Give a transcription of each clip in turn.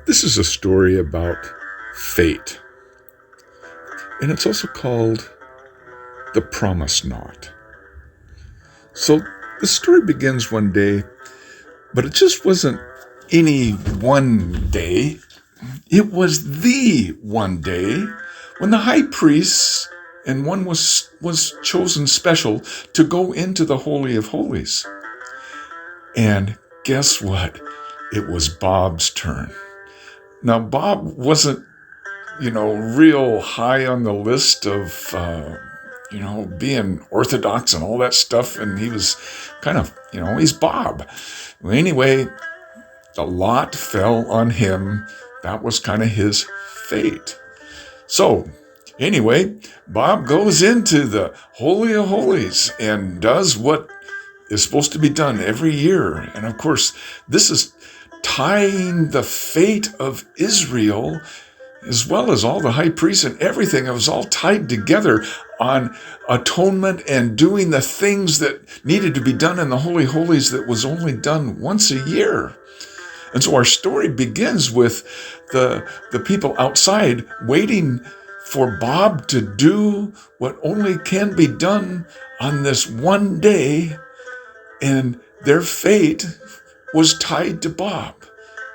This is a story about fate, and it's also called The Promise Knot. So the story begins one day, but it just wasn't any one day. It was the one day when the high priests and one was chosen special to go into the Holy of Holies. And guess what? It was Bob's turn. Now, Bob wasn't, real high on the list of, being orthodox and all that stuff. And he was kind of, he's Bob. Well, anyway, the lot fell on him. That was kind of his fate. So, anyway, Bob goes into the Holy of Holies and does what is supposed to be done every year. And of course, this is tying the fate of Israel, as well as all the high priests and everything. It was all tied together on atonement and doing the things that needed to be done in the Holy Holies that was only done once a year. And so our story begins with the people outside waiting for Bob to do what only can be done on this one day, and their fate was tied to Bob.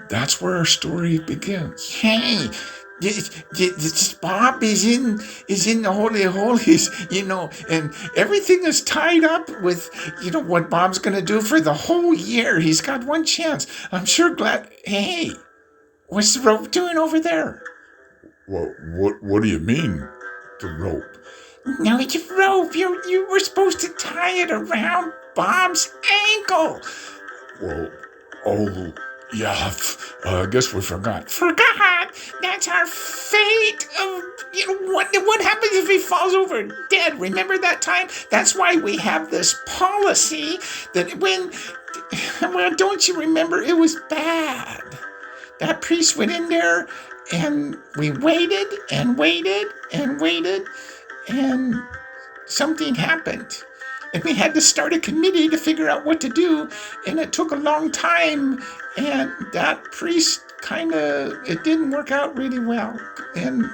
That's where our story begins. Hey, this Bob is in the Holy of Holies, and everything is tied up with, what Bob's going to do for the whole year. He's got one chance. I'm sure glad. Hey, what's the rope doing over there? Well, what do you mean, the rope? No, it's a rope. You were supposed to tie it around Bob's ankle. Well, oh, yeah, I guess we forgot. Forgot? That's our fate. What happens if he falls over dead? Remember that time? That's why we have this policy that well, don't you remember? It was bad. That priest went in there, and we waited and waited and waited, and something happened. And we had to start a committee to figure out what to do, and it took a long time, and that priest it didn't work out really well. And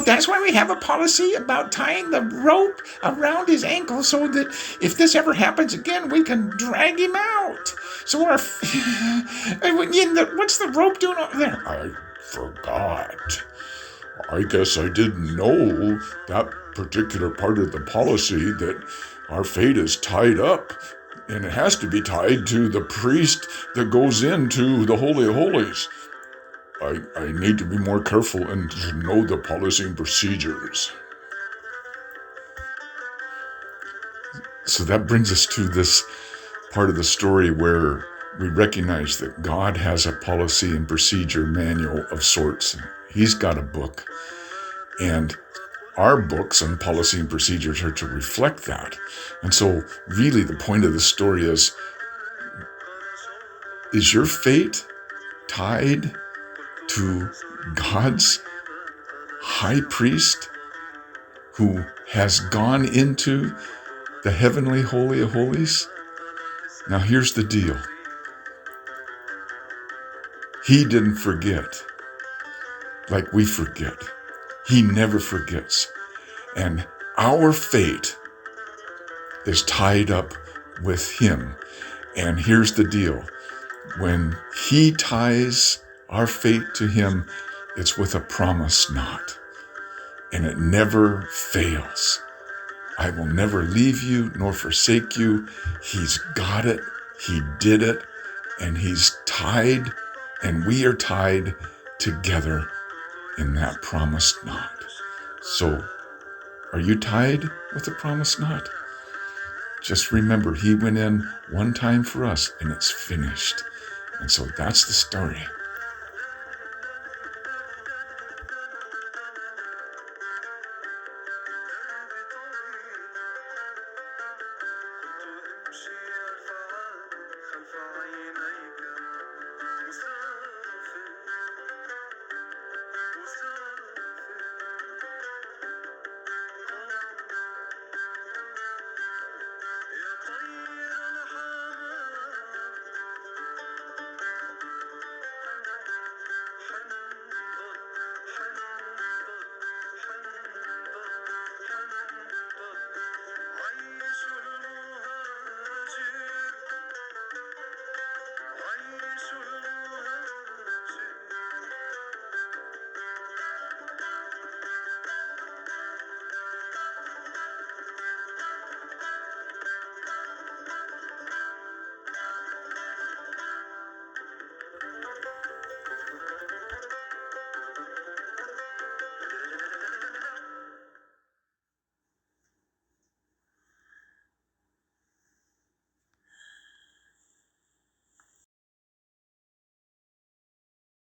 that's why we have a policy about tying the rope around his ankle so that if this ever happens again, we can drag him out. So what's the rope doing over there? I forgot. I guess I didn't know that particular part of the policy, that our fate is tied up, and it has to be tied to the priest that goes into the Holy of Holies. I need to be more careful and to know the policy and procedures. So that brings us to this part of the story where we recognize that God has a policy and procedure manual of sorts. He's got a book, and our books on policy and procedures are to reflect that. And so really the point of the story is your fate tied to God's high priest who has gone into the heavenly Holy of Holies? Now here's the deal. He didn't forget like we forget. He never forgets. And our fate is tied up with him. And here's the deal. When he ties our fate to him, it's with a promise knot. And it never fails. I will never leave you nor forsake you. He's got it. He did it. And he's tied, and we are tied together in that promised knot. So, are you tied with the promised knot? Just remember, he went in one time for us, and it's finished. And so that's the story.